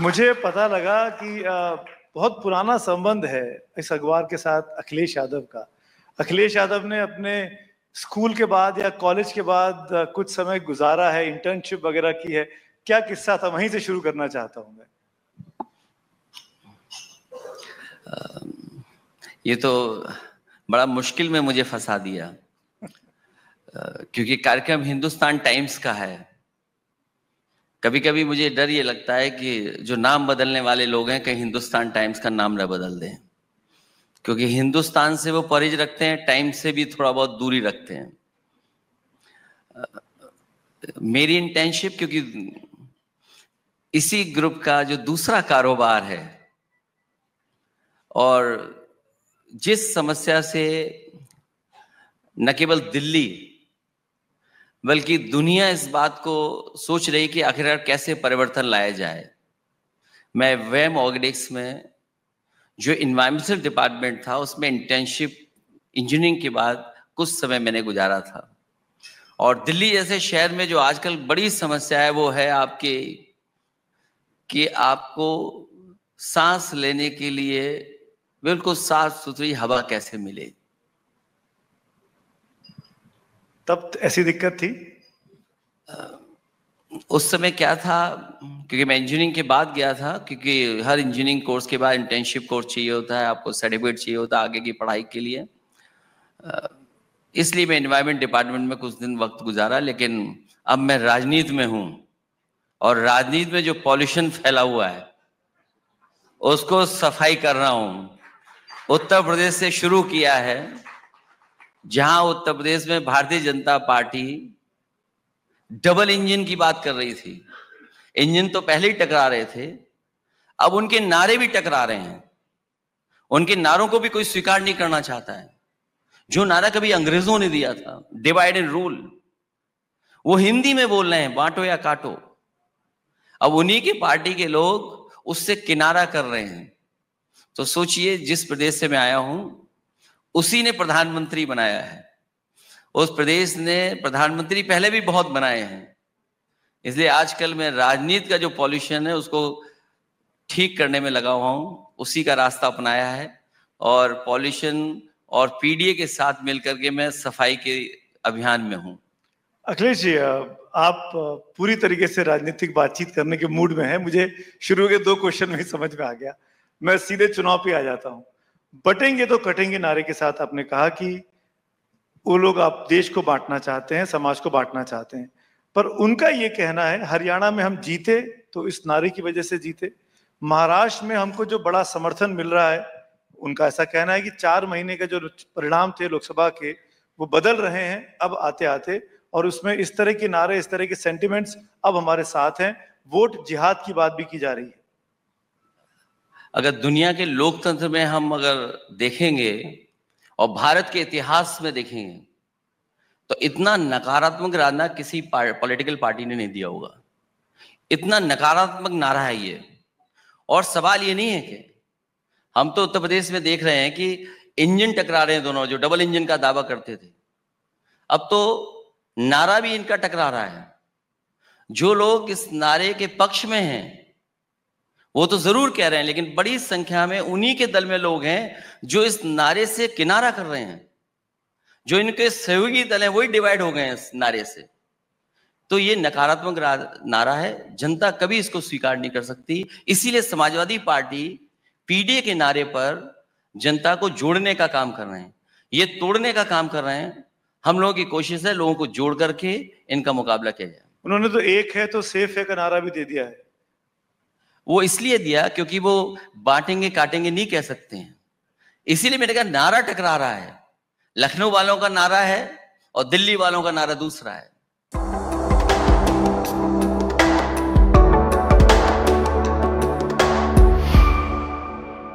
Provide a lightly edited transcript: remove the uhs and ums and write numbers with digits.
मुझे पता लगा कि बहुत पुराना संबंध है इस अखबार के साथ अखिलेश यादव का। अखिलेश यादव ने अपने स्कूल के बाद या कॉलेज के बाद कुछ समय गुजारा है, इंटर्नशिप वगैरह की है। क्या किस्सा था, वहीं से शुरू करना चाहता हूं मैं। ये तो बड़ा मुश्किल में मुझे फंसा दिया, क्योंकि कार्यक्रम हिंदुस्तान टाइम्स का है। कभी कभी मुझे डर ये लगता है कि जो नाम बदलने वाले लोग हैं कहीं हिंदुस्तान टाइम्स का नाम न बदल दें, क्योंकि हिंदुस्तान से वो परहेज रखते हैं, टाइम्स से भी थोड़ा बहुत दूरी रखते हैं। मेरी इंटर्नशिप, क्योंकि इसी ग्रुप का जो दूसरा कारोबार है और जिस समस्या से न केवल दिल्ली बल्कि दुनिया इस बात को सोच रही कि आखिरकार कैसे परिवर्तन लाया जाए, मैं वेम ऑर्गेनिक्स में जो इन्वायरमेंटल डिपार्टमेंट था उसमें इंटर्नशिप इंजीनियरिंग के बाद कुछ समय मैंने गुजारा था। और दिल्ली जैसे शहर में जो आजकल बड़ी समस्या है वो है कि आपको सांस लेने के लिए बिल्कुल साफ सुथरी हवा कैसे मिले। तब ऐसी दिक्कत थी? उस समय क्या था, क्योंकि मैं इंजीनियरिंग के बाद गया था, क्योंकि हर इंजीनियरिंग कोर्स के बाद इंटर्नशिप कोर्स चाहिए होता है, आपको सर्टिफिकेट चाहिए होता है आगे की पढ़ाई के लिए। इसलिए मैं एनवायरमेंट डिपार्टमेंट में कुछ दिन वक्त गुजारा। लेकिन अब मैं राजनीति में हूं और राजनीति में जो पॉल्यूशन फैला हुआ है उसको सफाई कर रहा हूं। उत्तर प्रदेश से शुरू किया है, जहां उत्तर प्रदेश में Bharatiya Janata party double engine की बात कर रही थी। इंजन तो पहले ही टकरा रहे थे, अब उनके नारे भी टकरा रहे हैं। उनके नारों को भी कोई स्वीकार नहीं करना चाहता है। जो नारा कभी अंग्रेजों ने दिया था, डिवाइड एंड रूल, वो हिंदी में बोल रहे हैं, बांटो या काटो। अब उन्हीं की पार्टी के लोग उससे किनारा कर रहे हैं। तो सोचिए, जिस प्रदेश से मैं आया हूं उसी ने प्रधानमंत्री बनाया है। उस प्रदेश ने प्रधानमंत्री पहले भी बहुत बनाए हैं। इसलिए आजकल मैं राजनीति का जो पॉल्यूशन है उसको ठीक करने में लगा हुआ हूं, उसी का रास्ता अपनाया है। और पॉल्यूशन और पीडीए के साथ मिलकर के मैं सफाई के अभियान में हूं। अखिलेश जी, आप पूरी तरीके से राजनीतिक बातचीत करने के मूड में हैं। मुझे शुरू के 2 क्वेश्चन में ही समझ में आ गया। मैं सीधे चुनाव पे आ जाता हूं। बटेंगे तो कटेंगे नारे के साथ आपने कहा कि वो लोग आप देश को बांटना चाहते हैं, समाज को बांटना चाहते हैं, पर उनका ये कहना है हरियाणा में हम जीते तो इस नारे की वजह से जीते। महाराष्ट्र में हमको जो बड़ा समर्थन मिल रहा है, उनका ऐसा कहना है कि 4 महीने का जो परिणाम थे लोकसभा के वो बदल रहे हैं अब आते आते, और उसमें इस तरह के नारे, इस तरह के सेंटिमेंट्स अब हमारे साथ हैं। वोट जिहाद की बात भी की जा रही है। अगर दुनिया के लोकतंत्र में हम अगर देखेंगे और भारत के इतिहास में देखेंगे तो इतना नकारात्मक नारा किसी पॉलिटिकल पार्टी ने नहीं दिया होगा। इतना नकारात्मक नारा है ये। और सवाल ये नहीं है कि हम तो उत्तर प्रदेश में देख रहे हैं कि इंजन टकरा रहे हैं दोनों, जो डबल इंजन का दावा करते थे, अब तो नारा भी इनका टकरा रहा है। जो लोग इस नारे के पक्ष में हैं वो तो जरूर कह रहे हैं, लेकिन बड़ी संख्या में उन्हीं के दल में लोग हैं जो इस नारे से किनारा कर रहे हैं। जो इनके सहयोगी दल हैं वही डिवाइड हो गए हैं इस नारे से। तो ये नकारात्मक नारा है, जनता कभी इसको स्वीकार नहीं कर सकती। इसीलिए समाजवादी पार्टी पीडीए के नारे पर जनता को जोड़ने का काम कर रहे हैं, ये तोड़ने का काम कर रहे हैं। हम लोगों की कोशिश है लोगों को जोड़ करके इनका मुकाबला किया जाए। उन्होंने तो एक है तो सेफ है का नारा भी दे दिया है। वो इसलिए दिया क्योंकि वो बांटेंगे काटेंगे नहीं कह सकते हैं, इसीलिए मैंने कहा नारा टकरा रहा है। लखनऊ वालों का नारा है और दिल्ली वालों का नारा दूसरा है।